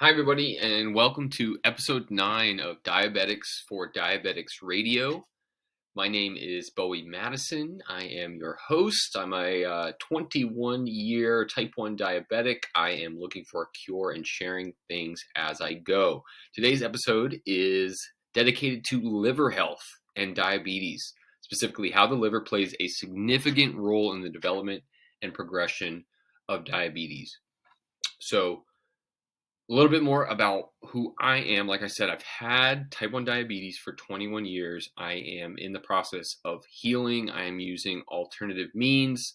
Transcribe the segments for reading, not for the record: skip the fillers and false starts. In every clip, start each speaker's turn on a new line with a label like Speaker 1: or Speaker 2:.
Speaker 1: Hi, everybody, and welcome to episode 9 of Diabetics for Diabetics Radio. My name is Bowie Madison. I am your host. I'm a 21-year type 1 diabetic. I am looking for a cure and sharing things as I go. Today's episode is dedicated to liver health and diabetes, specifically how the liver plays a significant role in the development and progression of diabetes. So, a little bit more about who I am. Like I said, I've had type 1 diabetes for 21 years. I am in the process of healing. I am using alternative means,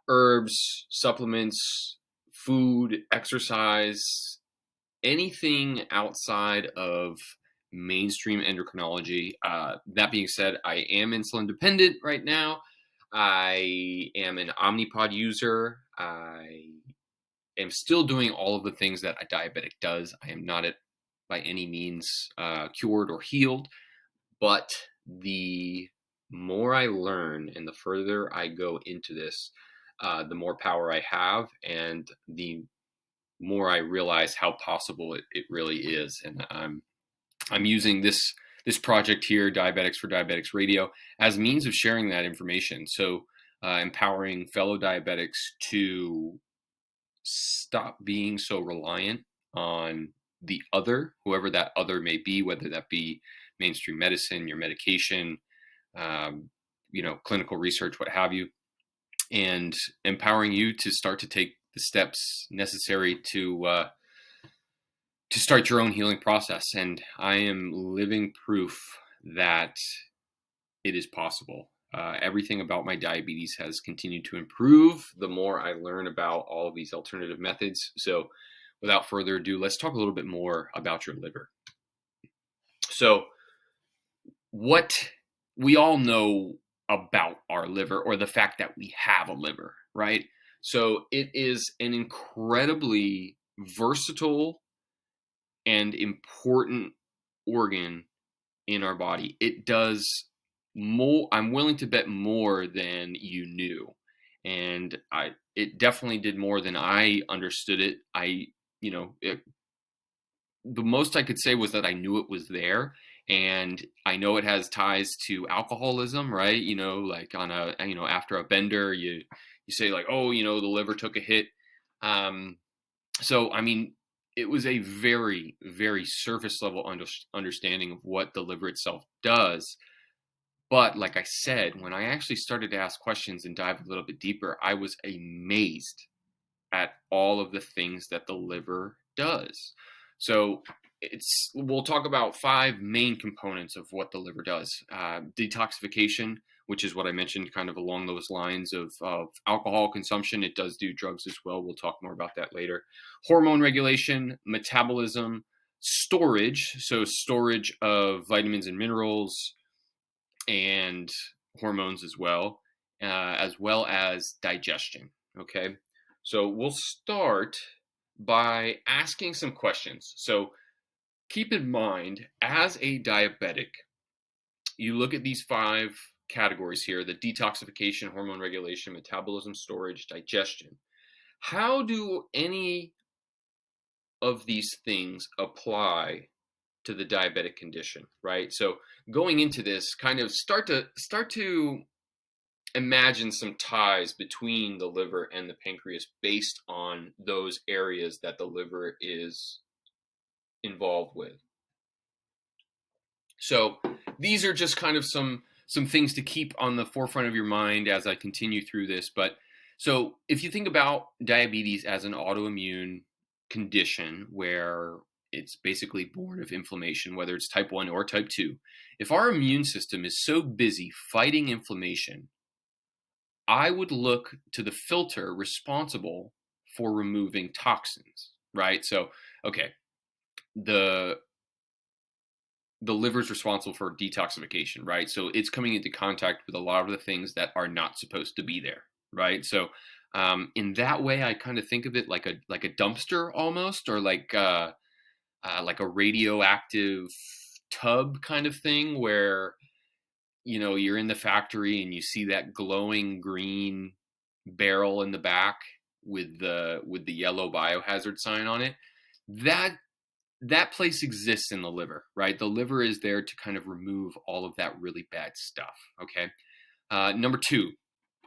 Speaker 1: herbs, supplements, food, exercise, anything outside of mainstream endocrinology. That being said, I am insulin dependent right now. I am an Omnipod user. I am still doing all of the things that a diabetic does. I am not by any means cured or healed, but the more I learn and the further I go into this, the more power I have, and the more I realize how possible it really is. And I'm using this project here, Diabetics for Diabetics Radio, as means of sharing that information. So empowering fellow diabetics to stop being so reliant on the other, whoever that other may be, whether that be mainstream medicine, your medication, um, clinical research, what have you, and empowering you to start to take the steps necessary to start your own healing process. And I am living proof that it is possible. Everything about my diabetes has continued to improve the more I learn about all of these alternative methods. So, without further ado, let's talk a little bit more about your liver. So, what we all know about our liver, or the fact that we have a liver, right? So, it is an incredibly versatile and important organ in our body. It does more, I'm willing to bet, more than you knew. And it definitely did more than I understood it. The most I could say was that I knew it was there. And I know it has ties to alcoholism, right? Like after a bender, you say like, oh, the liver took a hit. Um, so, I mean, it was a very, very surface level understanding of what the liver itself does. But like I said, when I actually started to ask questions and dive a little bit deeper, I was amazed at all of the things that the liver does. So we'll talk about 5 main components of what the liver does. Detoxification, which is what I mentioned, kind of along those lines of alcohol consumption. It does do drugs as well. We'll talk more about that later. Hormone regulation, metabolism, storage. So storage of vitamins and minerals and hormones as well as digestion. Okay. So we'll start by asking some questions. So keep in mind, as a diabetic, you look at these 5 categories here: the detoxification, hormone regulation, metabolism, storage, digestion. How do any of these things apply to the diabetic condition, right? So going into this, kind of start to imagine some ties between the liver and the pancreas based on those areas that the liver is involved with. So these are just kind of some things to keep on the forefront of your mind as I continue through this. But so if you think about diabetes as an autoimmune condition where it's basically born of inflammation, whether it's type 1 or type 2, if our immune system is so busy fighting inflammation, I would look to the filter responsible for removing toxins, right? So, okay, the liver's responsible for detoxification, right? So it's coming into contact with a lot of the things that are not supposed to be there, right? So in that way, I kind of think of it like a dumpster almost, or like a radioactive tub kind of thing, where you're in the factory and you see that glowing green barrel in the back with the yellow biohazard sign on it. That that place exists in the liver, right? The liver is there to kind of remove all of that really bad stuff. Okay. Number two.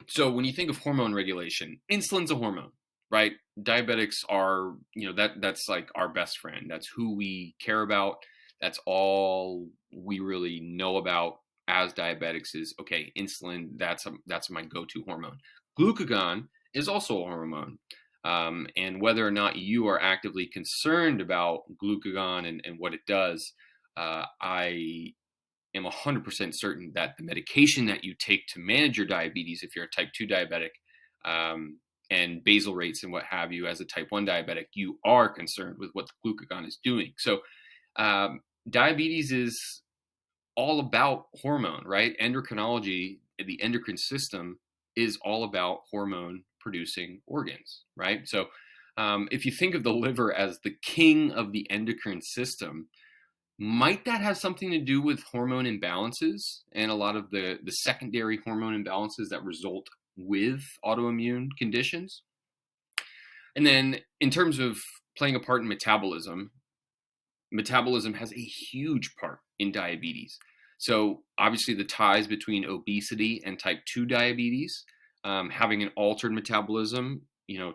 Speaker 1: So when you think of hormone regulation, insulin's a hormone, right? Diabetics are, that's like our best friend. That's who we care about. That's all we really know about as diabetics is, okay, insulin, that's my go-to hormone. Glucagon is also a hormone. And whether or not you are actively concerned about glucagon and what it does, I am 100% certain that the medication that you take to manage your diabetes, if you're a type 2 diabetic, and basal rates and what have you as a type 1 diabetic, you are concerned with what the glucagon is doing. So diabetes is all about hormone, right? Endocrinology, the endocrine system is all about hormone producing organs, right? So if you think of the liver as the king of the endocrine system, might that have something to do with hormone imbalances and a lot of the secondary hormone imbalances that result with autoimmune conditions? And then in terms of playing a part in metabolism, metabolism has a huge part in diabetes. So obviously the ties between obesity and type 2 diabetes, having an altered metabolism,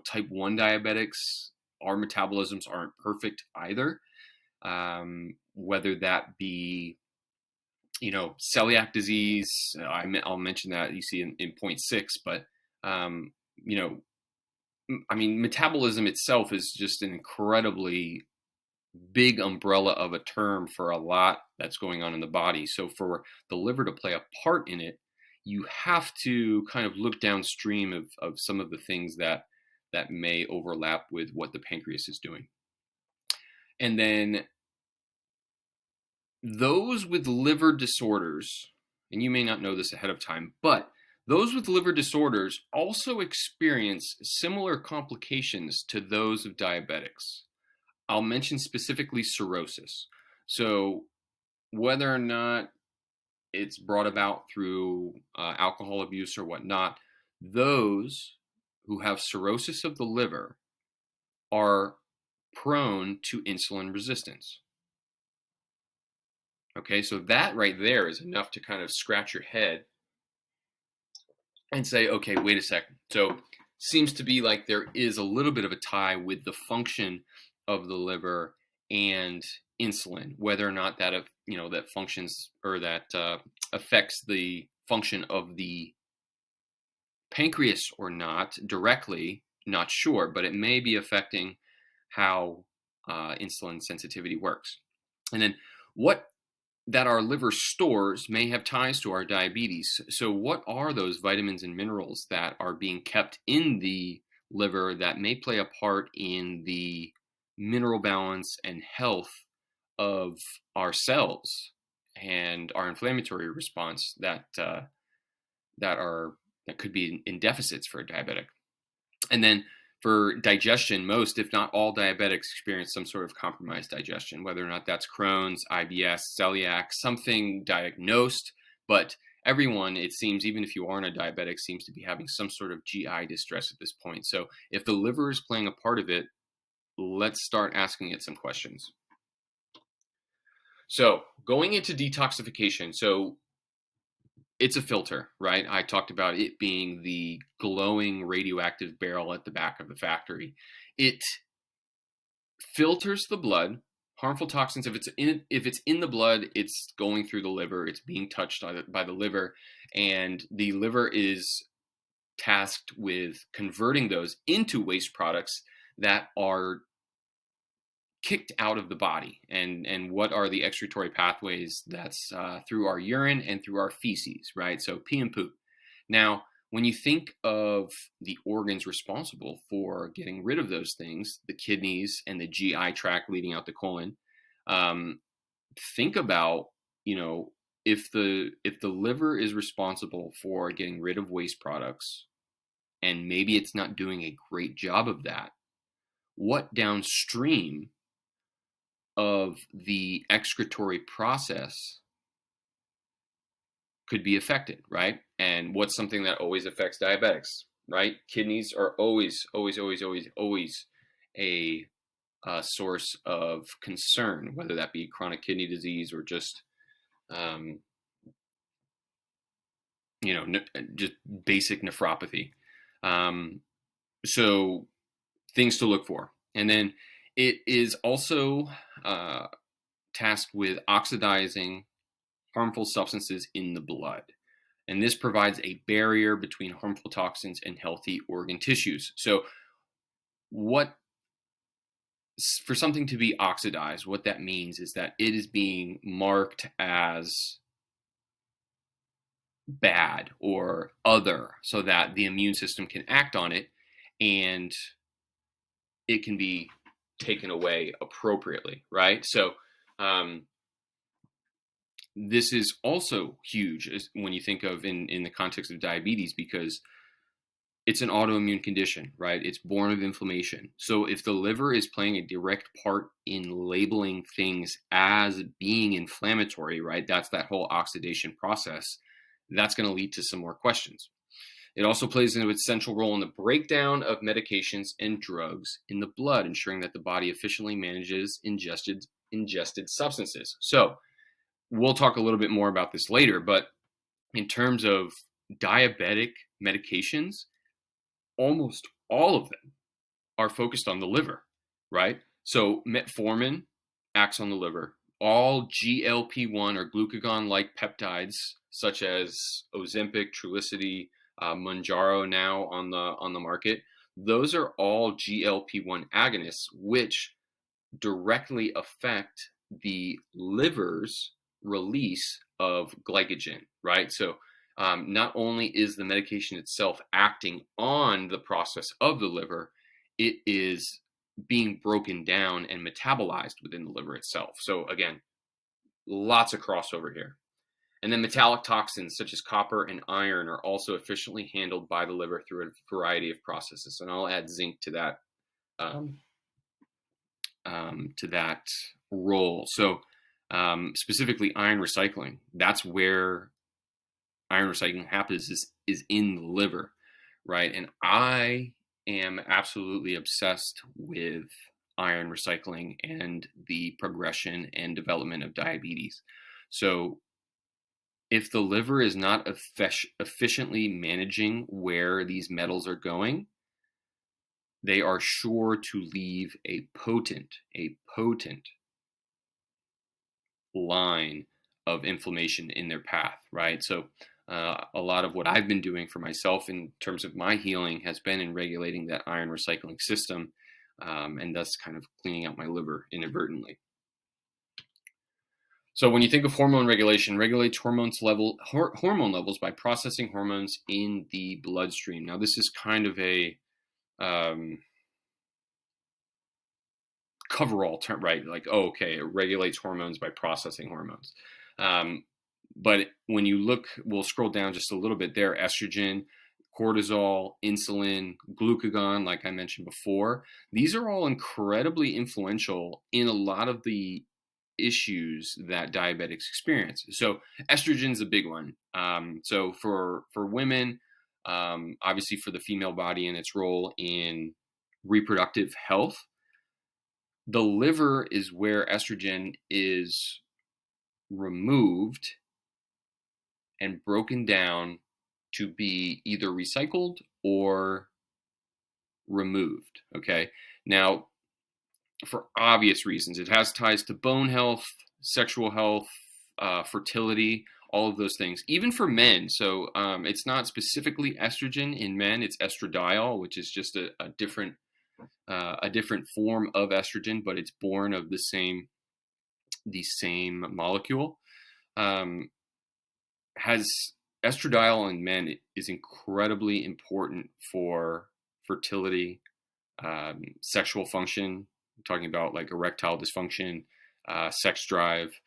Speaker 1: type 1 diabetics, our metabolisms aren't perfect either. Whether that be, celiac disease, I'll mention that you see in point 6, but, metabolism itself is just an incredibly big umbrella of a term for a lot that's going on in the body. So for the liver to play a part in it, you have to kind of look downstream of some of the things that may overlap with what the pancreas is doing. And then those with liver disorders, and you may not know this ahead of time, but those with liver disorders also experience similar complications to those of diabetics. I'll mention specifically cirrhosis. So whether or not it's brought about through alcohol abuse or whatnot, those who have cirrhosis of the liver are prone to insulin resistance. Okay, so that right there is enough to kind of scratch your head and say, okay, wait a second. So seems to be like there is a little bit of a tie with the function of the liver and insulin, whether or not that that functions or that affects the function of the pancreas or not directly, not sure, but it may be affecting how insulin sensitivity works. And then what that our liver stores may have ties to our diabetes. So what are those vitamins and minerals that are being kept in the liver that may play a part in the mineral balance and health of our cells and our inflammatory response that could be in deficits for a diabetic? And then for digestion, most, if not all diabetics experience some sort of compromised digestion, whether or not that's Crohn's, IBS, celiac, something diagnosed. But everyone, it seems, even if you aren't a diabetic, seems to be having some sort of GI distress at this point. So if the liver is playing a part of it, let's start asking it some questions. So going into detoxification. So it's a filter, right? I talked about it being the glowing radioactive barrel at the back of the factory. It filters the blood, harmful toxins. If it's in the blood, it's going through the liver. It's being touched by the liver, and the liver is tasked with converting those into waste products that are kicked out of the body. And what are the excretory pathways? That's through our urine and through our feces, right? So pee and poop. Now, when you think of the organs responsible for getting rid of those things, the kidneys and the GI tract leading out the colon, think about, if the liver is responsible for getting rid of waste products, and maybe it's not doing a great job of that, what downstream of the excretory process could be affected, right? And what's something that always affects diabetics, right? Kidneys are always a source of concern, whether that be chronic kidney disease or just, um, just basic nephropathy. Um, so things to look for. And then it is also tasked with oxidizing harmful substances in the blood. And this provides a barrier between harmful toxins and healthy organ tissues. So, what for something to be oxidized, what that means is that it is being marked as bad or other so that the immune system can act on it and it can be taken away appropriately, right? So, um, this is also huge when you think of in the context of diabetes, because it's an autoimmune condition, right? It's born of inflammation. So if the liver is playing a direct part in labeling things as being inflammatory, right? That's that whole oxidation process. That's going to lead to some more questions. It also plays an essential role in the breakdown of medications and drugs in the blood, ensuring that the body efficiently manages ingested substances. So we'll talk a little bit more about this later, but in terms of diabetic medications, almost all of them are focused on the liver, right? So metformin acts on the liver. All GLP-1 or glucagon-like peptides, such as Ozempic, Trulicity, Mounjaro now on the market, those are all GLP-1 agonists, which directly affect the liver's release of glycogen, right? So not only is the medication itself acting on the process of the liver, it is being broken down and metabolized within the liver itself. So again, lots of crossover here. And then metallic toxins such as copper and iron are also efficiently handled by the liver through a variety of processes. And I'll add zinc to um, that role. So specifically iron recycling, that's where iron recycling happens, is in the liver, right? And I am absolutely obsessed with iron recycling and the progression and development of diabetes. So if the liver is not efficiently managing where these metals are going, they are sure to leave a potent line of inflammation in their path, right? So a lot of what I've been doing for myself in terms of my healing has been in regulating that iron recycling system, and thus kind of cleaning out my liver inadvertently. So when you think of hormone regulation, regulates hormone levels by processing hormones in the bloodstream. Now this is kind of a coverall term, right? Like, oh, okay, it regulates hormones by processing hormones. But when you look, we'll scroll down just a little bit there, estrogen, cortisol, insulin, glucagon, like I mentioned before, these are all incredibly influential in a lot of the issues that diabetics experience. So estrogen's a big one. So for women, obviously for the female body and its role in reproductive health, the liver is where estrogen is removed and broken down to be either recycled or removed. Okay. Now, for obvious reasons, it has ties to bone health, sexual health, fertility, all of those things, even for men. So it's not specifically estrogen in men, it's estradiol, which is just a different form of estrogen, but it's born of the same molecule. Has estradiol in men is incredibly important for fertility, sexual function, I'm talking about like erectile dysfunction, sex drive,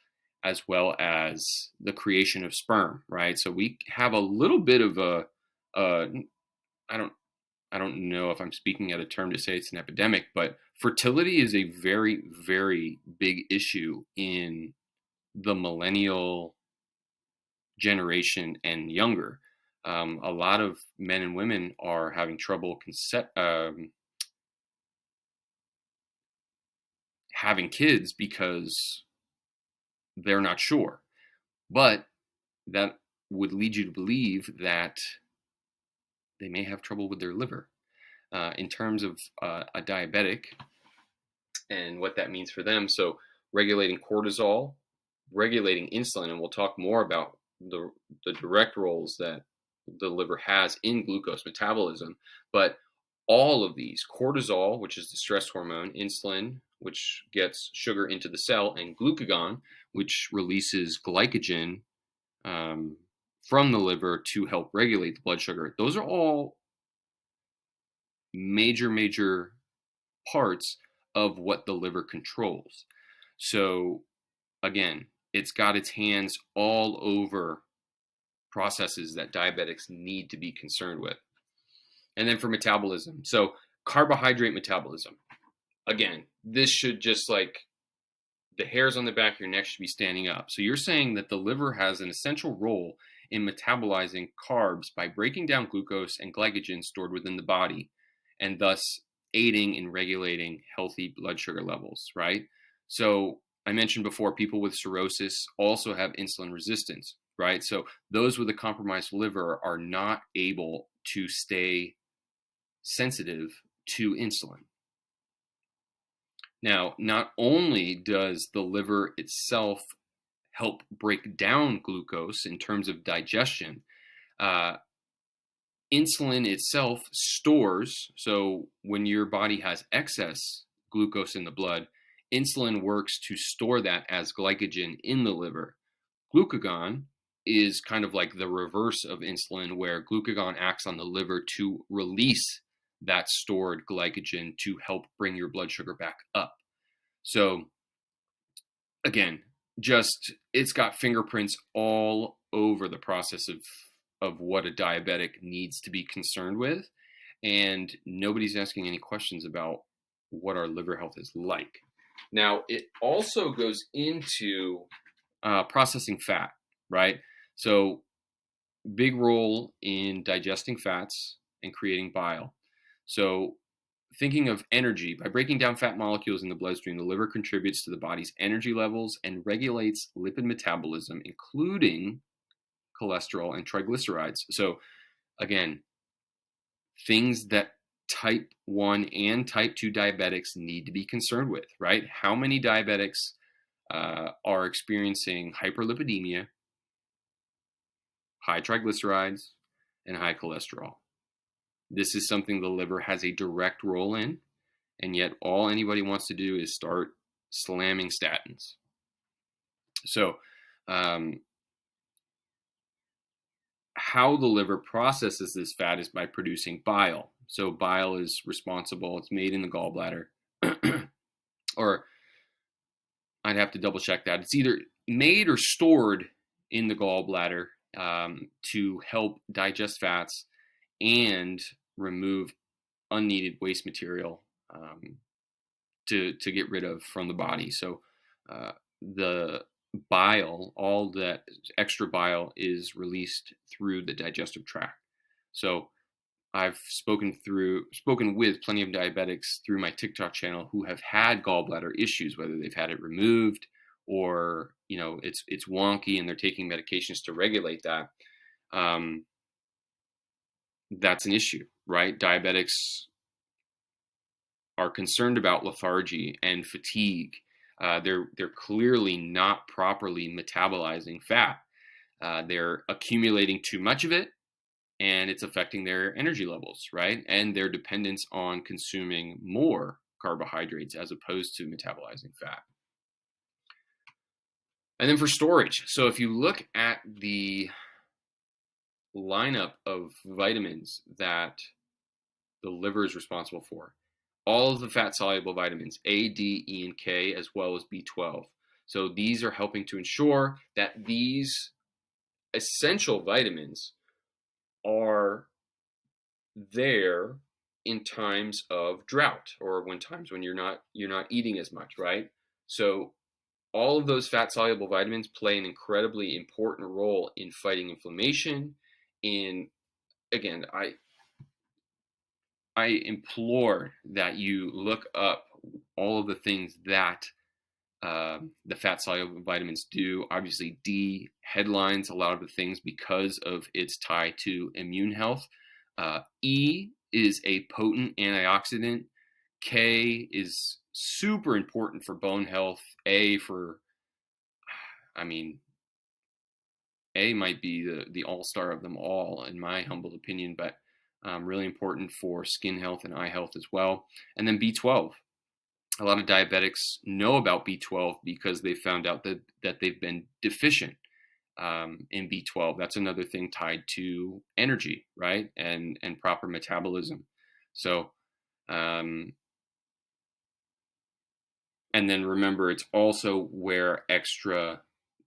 Speaker 1: as well as the creation of sperm, right? So we have a little bit of I don't I don't know if I'm speaking out of term to say it's an epidemic, but fertility is a very, very big issue in the millennial generation and younger. A lot of men and women are having trouble having kids because they're not sure. But that would lead you to believe that they may have trouble with their liver. In terms of a diabetic and what that means for them, so regulating cortisol, regulating insulin, and we'll talk more about the direct roles that the liver has in glucose metabolism. But all of these, cortisol, which is the stress hormone, insulin, which gets sugar into the cell, and glucagon, which releases glycogen from the liver to help regulate the blood sugar. Those are all major parts of what the liver controls. So again, it's got its hands all over processes that diabetics need to be concerned with. And then for metabolism, so carbohydrate metabolism. Again, this should just like the hairs on the back of your neck should be standing up. So you're saying that the liver has an essential role in metabolizing carbs by breaking down glucose and glycogen stored within the body, and thus aiding in regulating healthy blood sugar levels, right? So I mentioned before, people with cirrhosis also have insulin resistance, right? So those with a compromised liver are not able to stay sensitive to insulin. Now, not only does the liver itself help break down glucose in terms of digestion, insulin itself stores, so when your body has excess glucose in the blood, insulin works to store that as glycogen in the liver. Glucagon is kind of like the reverse of insulin, where glucagon acts on the liver to release that stored glycogen to help bring your blood sugar back up. So again, just it's got fingerprints all over the process of what a diabetic needs to be concerned with, and nobody's asking any questions about what our liver health is like. Now, it also goes into processing fat, right? So big role in digesting fats and creating bile. So thinking of energy, by breaking down fat molecules in the bloodstream, the liver contributes to the body's energy levels and regulates lipid metabolism, including cholesterol and triglycerides. So again, things that type 1 and type 2 diabetics need to be concerned with, right? How many diabetics are experiencing hyperlipidemia, high triglycerides, and high cholesterol? This is something the liver has a direct role in, and yet all anybody wants to do is start slamming statins. So how the liver processes this fat is by producing bile. So bile is responsible, it's made in the gallbladder, or I'd have to double check that. It's either made or stored in the gallbladder to help digest fats and remove unneeded waste material to get rid of from the body. So the bile, all that extra bile, is released through the digestive tract. So I've spoken with plenty of diabetics through my TikTok channel who have had gallbladder issues, whether they've had it removed or it's wonky and they're taking medications to regulate that. That's an issue, right? Diabetics are concerned about lethargy and fatigue. They're clearly not properly metabolizing fat. They're accumulating too much of it, and it's affecting their energy levels, right? And their dependence on consuming more carbohydrates as opposed to metabolizing fat. And then for storage, so if you look at the lineup of vitamins that the liver is responsible for, all of the fat-soluble vitamins, A, D, E, and K, as well as B12. So these are helping to ensure that these essential vitamins are there in times of drought or when you're not eating as much, right? So all of those fat-soluble vitamins play an incredibly important role in fighting inflammation. Again, I implore that you look up all of the things that the fat soluble vitamins do. Obviously, D headlines a lot of the things because of its tie to immune health. E is a potent antioxidant. K is super important for bone health. I mean, A might be the all-star of them all, in my humble opinion, but really important for skin health and eye health as well. And then B12. A lot of diabetics know about B12 because they found out that they've been deficient in B12. That's another thing tied to energy, right? And proper metabolism. So, and then remember, it's also where extra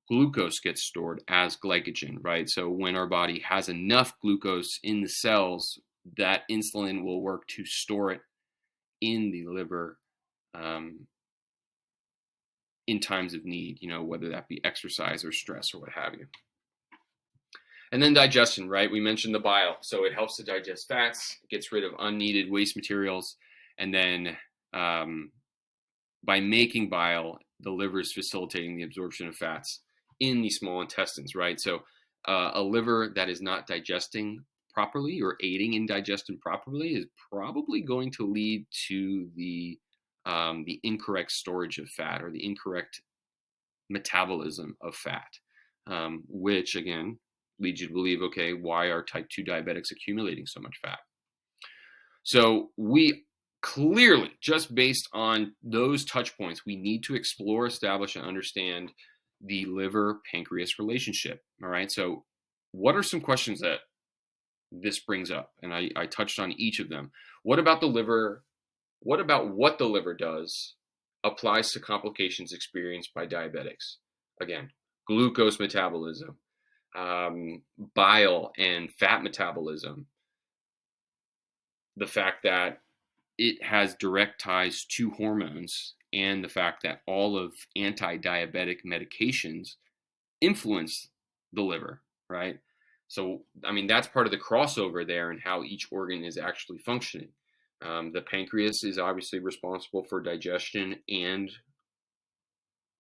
Speaker 1: glucose gets stored as glycogen, right? So when our body has enough glucose in the cells, that insulin will work to store it in the liver in times of need, whether that be exercise or stress or what have you. And then digestion, right? We mentioned the bile. So it helps to digest fats, gets rid of unneeded waste materials. And then by making bile, the liver is facilitating the absorption of fats in the small intestines, right? So a liver that is not digesting properly or aiding in digestion properly is probably going to lead to the incorrect storage of fat or the incorrect metabolism of fat, which again leads you to believe, okay, why are type 2 diabetics accumulating so much fat? So we clearly, just based on those touch points, we need to explore, establish, and understand the liver-pancreas relationship. All right, so what are some questions that this brings up? And I touched on each of them. What about the liver? What about what the liver does applies to complications experienced by diabetics? Again, glucose metabolism, bile and fat metabolism, the fact that it has direct ties to hormones, and the fact that all of anti-diabetic medications influence the liver, right? So, I mean, that's part of the crossover there and how each organ is actually functioning. The pancreas is obviously responsible for digestion and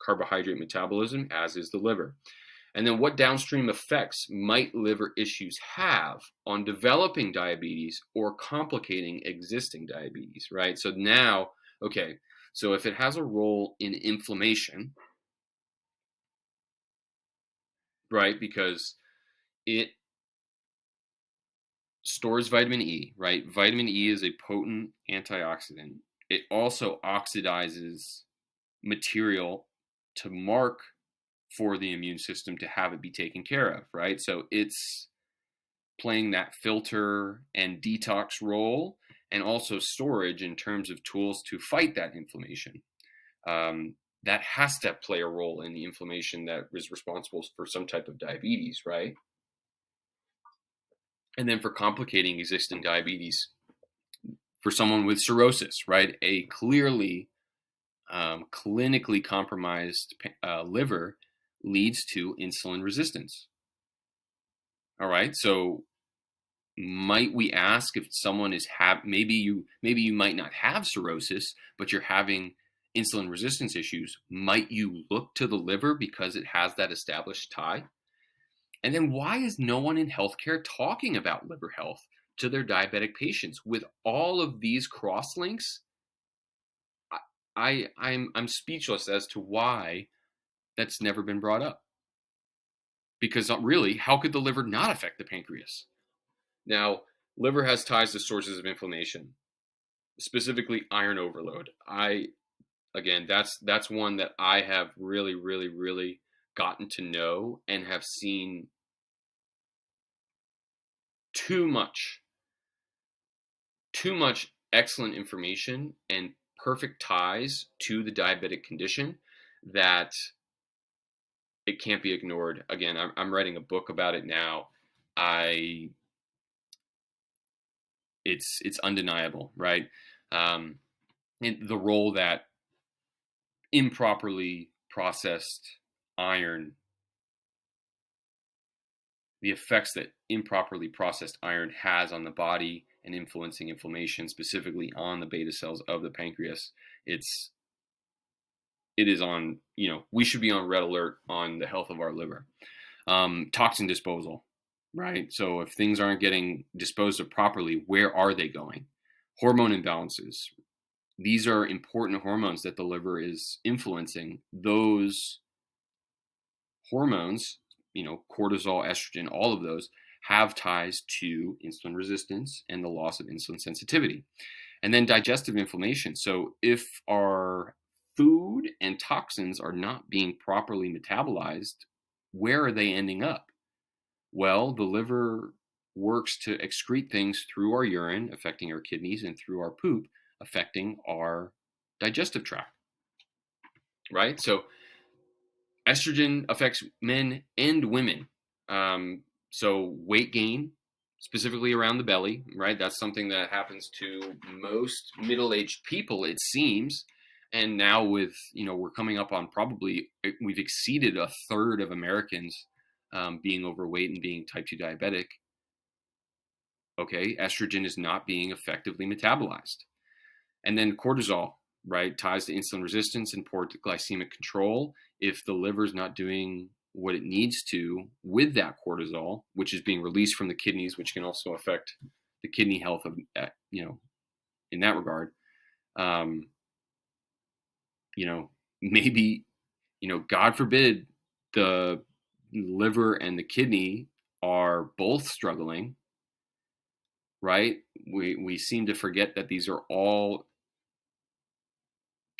Speaker 1: carbohydrate metabolism, as is the liver. And then what downstream effects might liver issues have on developing diabetes or complicating existing diabetes, right? So now, okay, so if it has a role in inflammation, right, because it stores vitamin E, right? Vitamin E is a potent antioxidant. It also oxidizes material to mark for the immune system to have it be taken care of, right? So it's playing that filter and detox role, and also storage in terms of tools to fight that inflammation. That has to play a role in the inflammation that is responsible for some type of diabetes, right? And then for complicating existing diabetes, for someone with cirrhosis, right? A clearly clinically compromised liver leads to insulin resistance. All right, so might we ask if someone is maybe you might not have cirrhosis, but you're having insulin resistance issues? Might you look to the liver because it has that established tie? And then why is no one in healthcare talking about liver health to their diabetic patients? With all of these cross links, I'm speechless as to why that's never been brought up. Because really, how could the liver not affect the pancreas? Now, liver has ties to sources of inflammation, specifically iron overload. Again, that's one that I have really, really, really gotten to know and have seen too much excellent information and perfect ties to the diabetic condition that it can't be ignored. Again, I'm writing a book about it now. It's undeniable, right? The role that improperly processed iron, the effects that improperly processed iron has on the body and influencing inflammation, specifically on the beta cells of the pancreas, it is on, we should be on red alert on the health of our liver. Toxin disposal, right? So if things aren't getting disposed of properly, where are they going? Hormone imbalances. These are important hormones that the liver is influencing. Those hormones, cortisol, estrogen, all of those have ties to insulin resistance and the loss of insulin sensitivity. And then digestive inflammation. So if our food and toxins are not being properly metabolized, where are they ending up? Well, the liver works to excrete things through our urine, affecting our kidneys, and through our poop, affecting our digestive tract, right? So estrogen affects men and women. So weight gain, specifically around the belly, right? That's something that happens to most middle-aged people, it seems. And now with, we're coming up on we've exceeded a third of Americans being overweight and being type 2 diabetic. Okay, estrogen is not being effectively metabolized. And then cortisol, right, ties to insulin resistance and poor glycemic control. If the liver is not doing what it needs to with that cortisol, which is being released from the kidneys, which can also affect the kidney health of, in that regard, maybe, God forbid, the liver and the kidney are both struggling, right? We seem to forget that these are all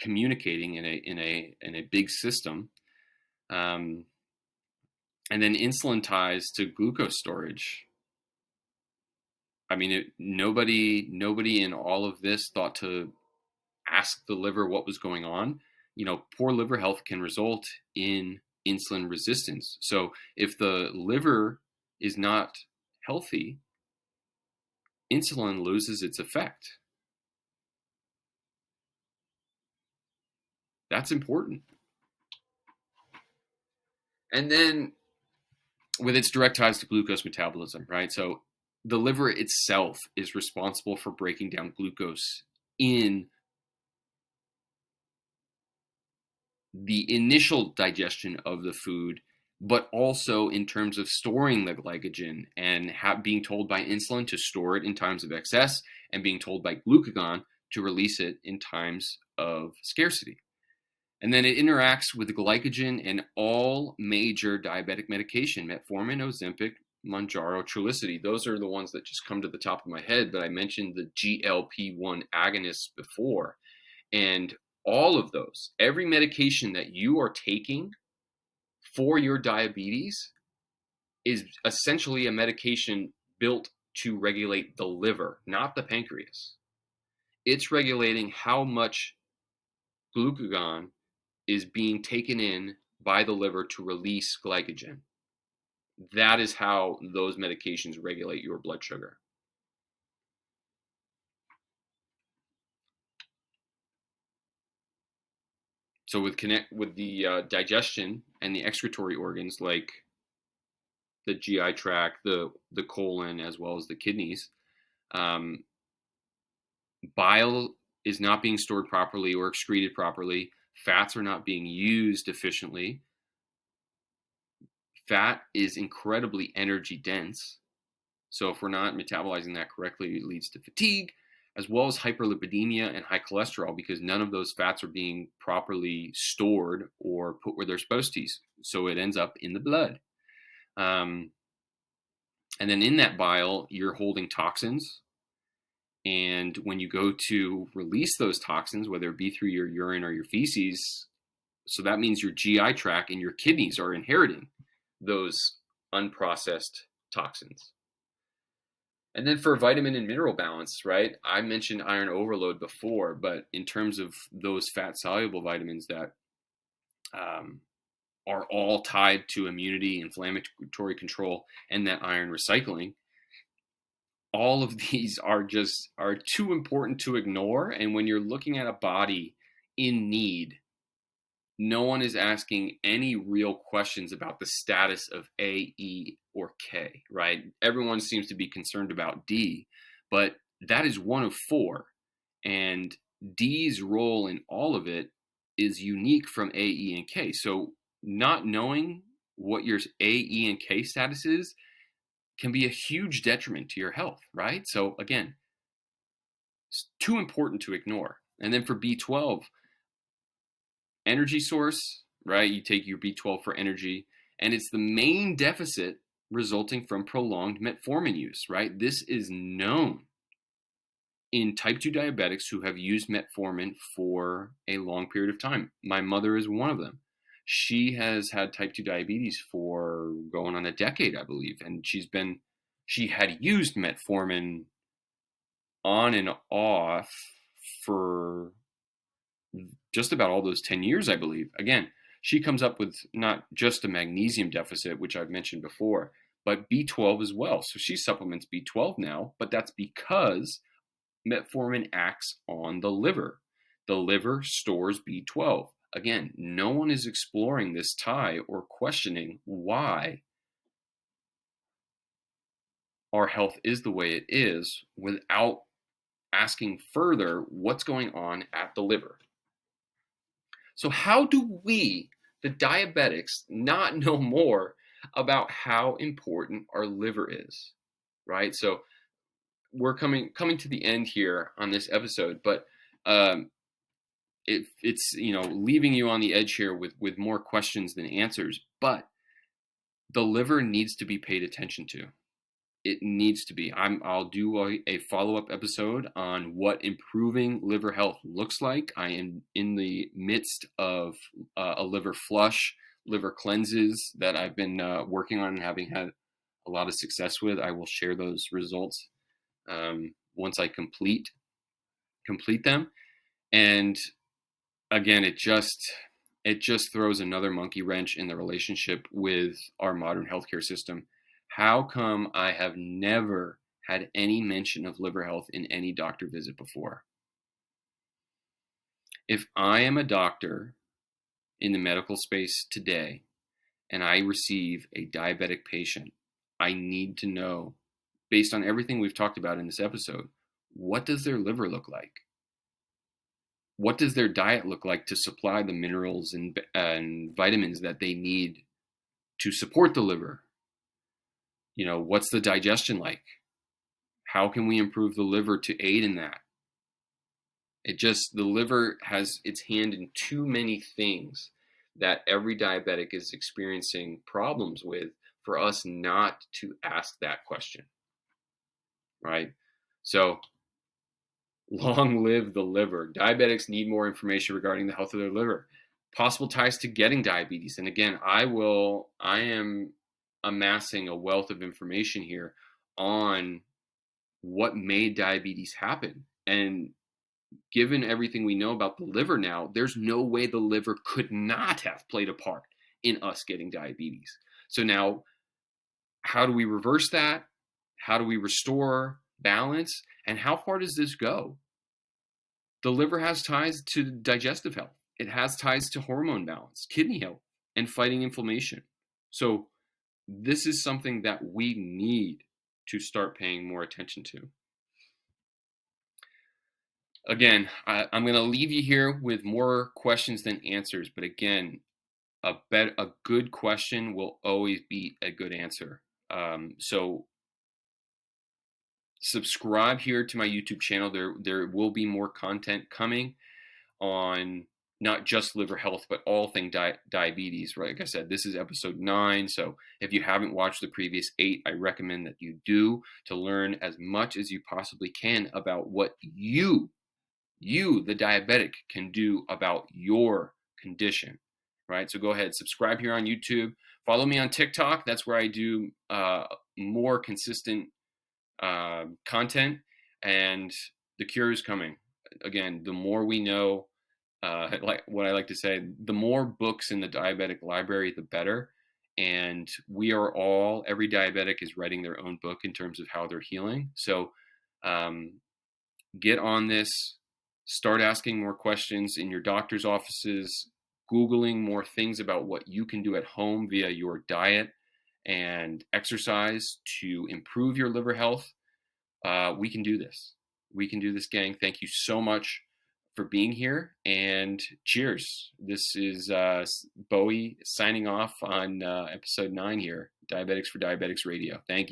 Speaker 1: communicating in a big system. And then insulin ties to glucose storage. I mean, nobody in all of this thought to ask the liver what was going on. Poor liver health can result in insulin resistance. So if the liver is not healthy, insulin loses its effect. That's important. And then with its direct ties to glucose metabolism, right? So the liver itself is responsible for breaking down glucose in the initial digestion of the food, but also in terms of storing the glycogen and being told by insulin to store it in times of excess and being told by glucagon to release it in times of scarcity. And then it interacts with the glycogen and all major diabetic medication, metformin, Ozempic, Mounjaro, Trulicity. Those are the ones that just come to the top of my head, but I mentioned the GLP-1 agonists before. And all of those, every medication that you are taking for your diabetes is essentially a medication built to regulate the liver, not the pancreas. It's regulating how much glucagon is being taken in by the liver to release glycogen. That is how those medications regulate your blood sugar. So with the digestion and the excretory organs like the GI tract, the colon, as well as the kidneys, bile is not being stored properly or excreted properly. Fats are not being used efficiently. Fat is incredibly energy dense. So if we're not metabolizing that correctly, it leads to fatigue, as well as hyperlipidemia and high cholesterol, because none of those fats are being properly stored or put where they're supposed to. So it ends up in the blood. And then in that bile, you're holding toxins. And when you go to release those toxins, whether it be through your urine or your feces, so that means your GI tract and your kidneys are inheriting those unprocessed toxins. And then for vitamin and mineral balance, right? I mentioned iron overload before, but in terms of those fat-soluble vitamins that are all tied to immunity, inflammatory control, and that iron recycling, all of these are too important to ignore. And when you're looking at a body in need, no one is asking any real questions about the status of A, E, or K, right? Everyone seems to be concerned about D, but that is one of four. And D's role in all of it is unique from A, E, and K. So not knowing what your A, E, and K status is can be a huge detriment to your health, right? So again, it's too important to ignore. And then for B12, energy source, right? You take your B12 for energy, and it's the main deficit resulting from prolonged metformin use, right? This is known in type 2 diabetics who have used metformin for a long period of time. My mother is one of them. She has had type 2 diabetes for going on a decade, I believe, and she had used metformin on and off for just about all those 10 years, I believe. Again, she comes up with not just a magnesium deficit, which I've mentioned before, but B12 as well. So she supplements B12 now, but that's because metformin acts on the liver. The liver stores B12. Again, no one is exploring this tie or questioning why our health is the way it is without asking further what's going on at the liver. So how do we, the diabetics, not know more about how important our liver is, right? So we're coming to the end here on this episode, but it's leaving you on the edge here with more questions than answers. But the liver needs to be paid attention to. It needs to be. I'll do a follow-up episode on what improving liver health looks like. I am in the midst of a liver flush, liver cleanses that I've been working on and having had a lot of success with. I will share those results once I complete them. And again, it just throws another monkey wrench in the relationship with our modern healthcare system. How come I have never had any mention of liver health in any doctor visit before? If I am a doctor in the medical space today and I receive a diabetic patient, I need to know, based on everything we've talked about in this episode, what does their liver look like? What does their diet look like to supply the minerals and vitamins that they need to support the liver? What's the digestion like? How can we improve the liver to aid in that? The liver has its hand in too many things that every diabetic is experiencing problems with for us not to ask that question, right? So long live the liver. Diabetics need more information regarding the health of their liver. Possible ties to getting diabetes. And again, I am amassing a wealth of information here on what made diabetes happen. And given everything we know about the liver now, there's no way the liver could not have played a part in us getting diabetes. So now, how do we reverse that? How do we restore balance? And how far does this go? The liver has ties to digestive health. It has ties to hormone balance, kidney health, and fighting inflammation. So this is something that we need to start paying more attention to. Again, I'm going to leave you here with more questions than answers. But again, a good question will always be a good answer. So subscribe here to my YouTube channel. There will be more content coming on not just liver health, but all things diabetes. Right? Like I said, this is episode 9. So if you haven't watched the previous 8, I recommend that you do, to learn as much as you possibly can about what you, the diabetic, can do about your condition, right? So go ahead, subscribe here on YouTube. Follow me on TikTok. That's where I do more consistent content, and the cure is coming. Again, the more we know, like what I like to say, the more books in the diabetic library, the better. And every diabetic is writing their own book in terms of how they're healing. So get on this. Start asking more questions in your doctor's offices, Googling more things about what you can do at home via your diet and exercise to improve your liver health. We can do this. We can do this, gang. Thank you so much for being here, and cheers. This is Bowie signing off on episode 9 here, Diabetics for Diabetics Radio. Thank you.